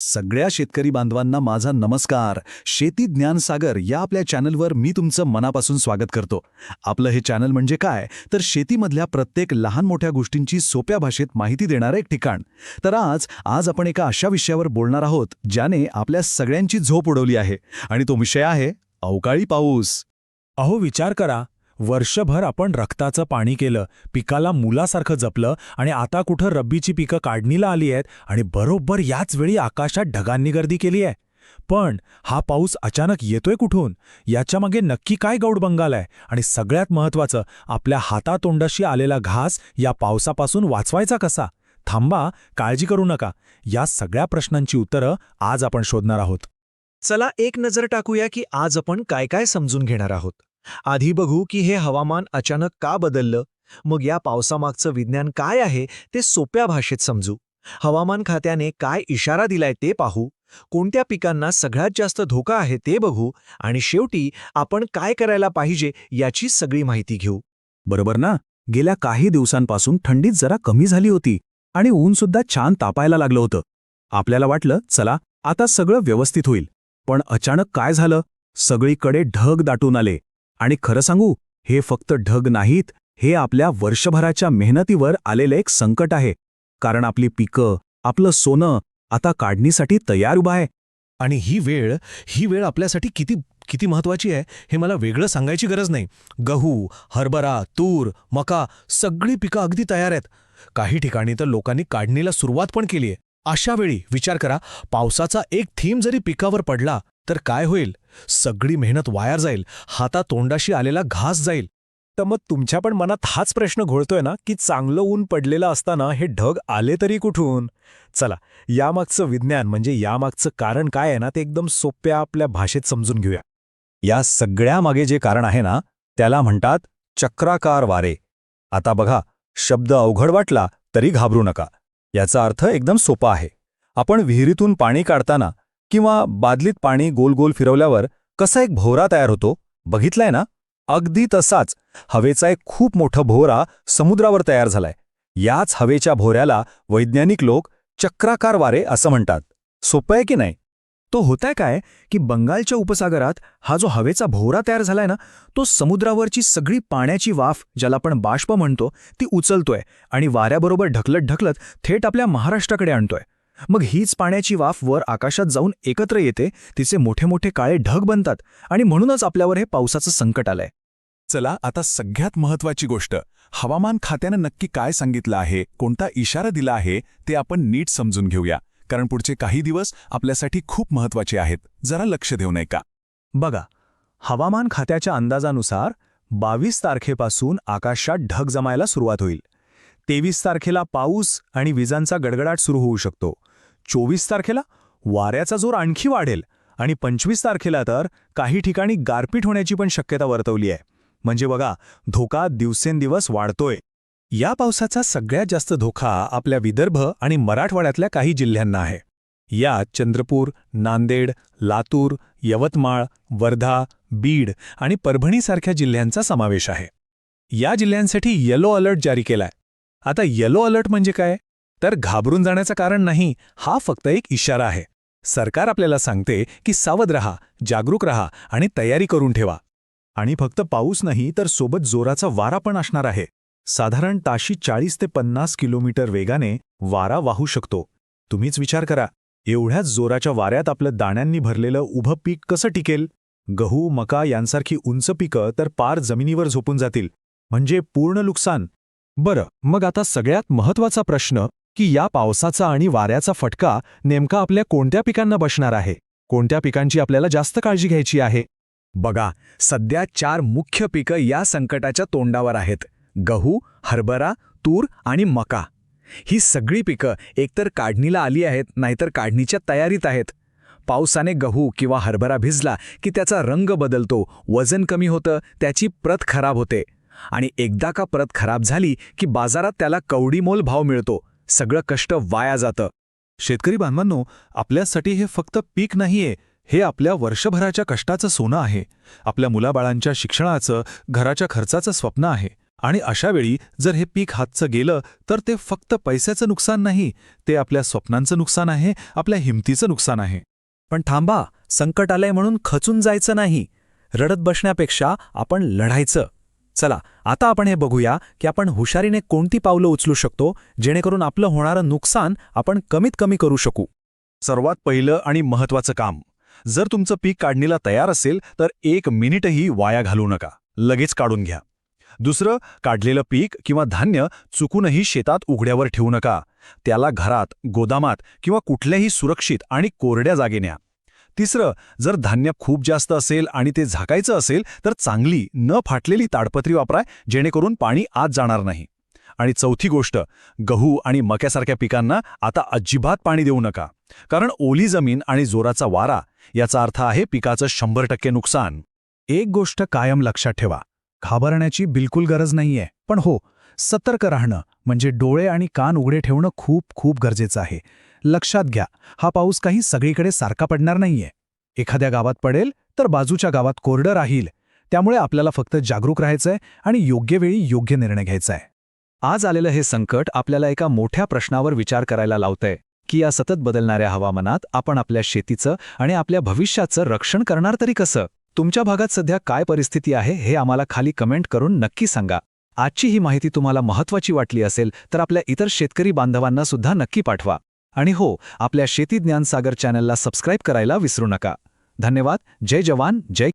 सगळ्या शेतकरी बांधवांना माझा नमस्कार. शेती ज्ञान सागर या आपल्या चॅनलवर मी तुमचं मनापासून स्वागत करतो. आपलं हे चॅनल म्हणजे काय तर शेतीमधल्या प्रत्येक लहान मोठ्या गोष्टींची सोप्या भाषेत माहिती देणारं एक ठिकाण. तर आज आपण एका अशा विषयावर बोलणार आहोत ज्याने आपल्या सगळ्यांची झोप उडवली आहे, आणि तो विषय आहे अवकाळी पाऊस. अहो विचार करा, वर्षभर आपण रक्ताचं पाणी केलं, पिकाला मुलासारखं जपलं आणि आता कुठं रब्बीची पिकं काढणीला आली आहेत आणि बरोबर याच वेळी आकाशात ढगांनी गर्दी केली आहे. पण हा पाऊस अचानक येतोय कुठून? याच्यामागे नक्की काय गौडबंगाल आहे? आणि सगळ्यात महत्त्वाचं, आपल्या हातातोंडाशी आलेला घास या पावसापासून वाचवायचा कसा? थांबा, काळजी करू नका. या सगळ्या प्रश्नांची उत्तरं आज आपण शोधणार आहोत. चला एक नजर टाकूया की आज आपण काय काय समजून घेणार आहोत. आधी बघू की हे हवामान अचानक का बदललं, मग या पावसामागचं विज्ञान काय आहे ते सोप्या भाषेत समजू. हवामान खात्याने काय इशारा दिलाय ते पाहू, कोणत्या पिकांना सगळ्यात जास्त धोका आहे ते बघू, आणि शेवटी आपण काय करायला पाहिजे याची सगळी माहिती घेऊ. बरोबर ना? गेल्या काही दिवसांपासून थंडीत जरा कमी झाली होती आणि ऊनसुद्धा छान तापायला लागलं होतं. आपल्याला वाटलं चला आता सगळं व्यवस्थित होईल. पण अचानक काय झालं? सगळीकडे ढग दाटून आले. आणि खरं सांगू, हे फक्त ढग नाहीत, हे आपल्या वर्षभराच्या मेहनतीवर आलेलं एक संकट आहे. कारण आपली पिकं, आपलं सोनं आता काढणीसाठी तयार उभं आहे. आणि ही वेळ आपल्यासाठी किती किती महत्वाची आहे हे मला वेगळं सांगायची गरज नाही. गहू, हरभरा, तूर, मका सगळी पिकं अगदी तयार आहेत. काही ठिकाणी तर लोकांनी काढणीला सुरुवात पण केली आहे. अशा वेळी विचार करा, पावसाचा एक थेंब जरी पिकावर पडला तर काय होईल? सगळी मेहनत वाया जाईल, हातातोंडाशी आलेला घास जाईल. तर मग तुमच्या पण मनात हाच प्रश्न घोळतोय ना की चांगलं ऊन पडलेलं असताना हे ढग आले तरी कुठून? चला, यामागचं विज्ञान म्हणजे यामागचं कारण काय आहे ना ते एकदम सोप्या आपल्या भाषेत समजून घेऊया. या सगळ्यामागे जे कारण आहे ना, त्याला म्हणतात चक्राकार वारे. आता बघा, शब्द अवघड वाटला तरी घाबरू नका. याचा अर्थ एकदम सोपा आहे. आपण विहिरीतून पाणी काढताना किंवा बादलीत पाणी गोल गोल फिरवल्यावर कसा एक भोवरा तयार होतो, बघितलाय ना? अगदी तसाच हवेचा एक खूप मोठा भोवरा समुद्रावर तयार झालाय. याच हवेच्या भोवऱ्याला वैज्ञानिक लोक चक्राकार वारे असं म्हणतात. सोपं आहे की नाही? तो होताय काय की बंगालच्या उपसागरात हा जो हवेचा भोवरा तयार झालाय ना, तो समुद्रावरची सगळी पाण्याची वाफ, ज्याला आपण बाष्प म्हणतो, ती उचलतोय आणि वाऱ्याबरोबर ढकलत ढकलत थेट आपल्या महाराष्ट्राकडे आणतोय. मग हीच पाण्याची वाफ वर आकाशात जाऊन एकत्र येते, तिचे मोठे मोठे काळे ढग बनतात, आणि म्हणूनच आपल्यावर हे पावसाचं संकट आलंय. चला आता सगळ्यात महत्त्वाची गोष्ट, हवामान खात्यानं नक्की काय सांगितलं आहे, कोणता इशारा दिला आहे ते आपण नीट समजून घेऊया. कारण पुढचे काही दिवस आपल्यासाठी खूप महत्त्वाचे आहेत. जरा लक्ष देऊ नये का? बघा, हवामान खात्याच्या अंदाजानुसार 22 तारखेपासून आकाशात ढग जमायला सुरुवात होईल. 23 तारखेला पाऊस आणि विजांचा गडगडाट सुरू होऊ शकतो. 24 तारखेला वाऱ्याचा जोर आणखी वाढेल आणि 25 तारखेला तर काही ठिकाणी गारपीट होण्याची पण शक्यता वर्तवली आहे. म्हणजे बघा, धोका दिवसेंदिवस वाढतोय. या पावसाचा सगळ्यात जास्त धोका आपल्या विदर्भ आणि मराठवाड्यातल्या काही जिल्ह्यांना आहे. यात चंद्रपूर, नांदेड, लातूर, यवतमाळ, वर्धा, बीड आणि परभणीसारख्या जिल्ह्यांचा समावेश आहे. या जिल्ह्यांसाठी येलो अलर्ट जारी केलाय. आता येलो अलर्ट म्हणजे काय? तर घाबरून जाण्याचं कारण नाही, हा फक्त एक इशारा आहे. सरकार आपल्याला सांगते की सावध रहा, जागरूक रहा आणि तयारी करून ठेवा. आणि फक्त पाऊस नाही तर सोबत जोराचा वारा पण असणार आहे. साधारण ताशी 40 ते 50 किलोमीटर वेगाने वारा वाहू शकतो. तुम्हीच विचार करा, एवढ्याच जोराच्या वाऱ्यात आपलं दाण्यांनी भरलेलं उभं पीक कसं टिकेल? गहू, मका यांसारखी उंच पिकं तर पार जमिनीवर झोपून जातील. म्हणजे पूर्ण नुकसान. बरं, मग आता सगळ्यात महत्त्वाचा प्रश्न की या पावसाचा आणि वाऱ्याचा फटका नेमका आपल्या कोणत्या पिकांना बसणार आहे? कोणत्या पिकांची आपल्याला जास्त काळजी घ्यायची आहे? बघा, सध्या 4 मुख्य पिकं या संकटाच्या तोंडावर आहेत: गहू, हरभरा, तूर आणि मका. ही सगळी पिकं एकतर काढणीला आली आहेत, नाहीतर काढणीच्या तयारीत आहेत. पावसाने गहू किंवा हरभरा भिजला की त्याचा रंग बदलतो, वजन कमी होतं, त्याची प्रत खराब होते. आणि एकदा का प्रत खराब झाली की बाजारात त्याला कवडीमोल भाव मिळतो. सगळं कष्ट वाया जातं. शेतकरी बांधवांनो, आपल्यासाठी हे फक्त पीक नाहीये, हे आपल्या वर्षभराच्या कष्टाचं सोनं आहे. आपल्या मुलाबाळांच्या शिक्षणाचं, घराच्या खर्चाचं स्वप्न आहे. आणि अशावेळी जर हे पीक हातचं गेलं तर ते फक्त पैशाचं नुकसान नाही, ते आपल्या स्वप्नांचं नुकसान आहे, आपल्या हिमतीचं नुकसान आहे. पण थांबा, संकट आलंय म्हणून खचून जायचं नाही. रडत बसण्यापेक्षा आपण लढायचं. चला, आता आपण हे बघूया की आपण हुशारीने कोणती पावलं उचलू शकतो जेणेकरून आपलं होणारं नुकसान आपण कमीत कमी करू शकू. सर्वात पहिलं आणि महत्त्वाचं काम, जर तुमचं पीक काढणीला तयार असेल तर 1 मिनिटही वाया घालवू नका, लगेच काढून घ्या. दुसरं, काढलेलं पीक किंवा धान्य चुकूनही शेतात उघड्यावर ठेवू नका. त्याला घरात, गोदामात किंवा कुठल्याही सुरक्षित आणि कोरड्या जागी न्या. तिसरं, जर धान्य खूप जास्त असेल आणि ते झाकायचं असेल तर चांगली न फाटलेली ताडपत्री वापरा, जेणेकरून पाणी आत जाणार नाही. आणि चौथी गोष्ट, गहू आणि मक्यासारख्या पिकांना आता अजिबात पाणी देऊ नका, कारण ओली जमीन आणि जोराचा वारा याचा अर्थ आहे पिकाचं 100% नुकसान. एक गोष्ट कायम लक्षात ठेवा, घाबरण्याची बिलकुल गरज नाहीये, पण हो, सतर्क राहणं म्हणजे डोळे आणि कान उघडे ठेवणं खूप खूप गरजेचं आहे. लक्षात घ्या, हा पाऊस काही सगळीकडे सारखा पडणार नाहीये. एखाद्या गावात पडेल तर बाजूच्या गावात कोरडं राहील. त्यामुळे आपल्याला फक्त जागरूक राहायचंय आणि योग्य वेळी योग्य निर्णय घ्यायचाय. आज आलेलं हे संकट आपल्याला एका मोठ्या प्रश्नावर विचार करायला लावतंय की या सतत बदलणाऱ्या हवामानात आपण आपल्या शेतीचं आणि आपल्या भविष्याचं रक्षण करणार तरी कसं. तुमच्या भागात सध्या काय परिस्थिती आहे हे आम्हाला खाली कमेंट करून नक्की सांगा. आजची ही माहिती तुम्हाला महत्त्वाची वाटली असेल तर आपल्या इतर शेतकरी बांधवांना सुद्धा नक्की पाठवा. आणि हो, आपल्या शेती ज्ञान सागर चॅनलला सबस्क्राईब करायला विसरू नका. धन्यवाद. जय जवान, जय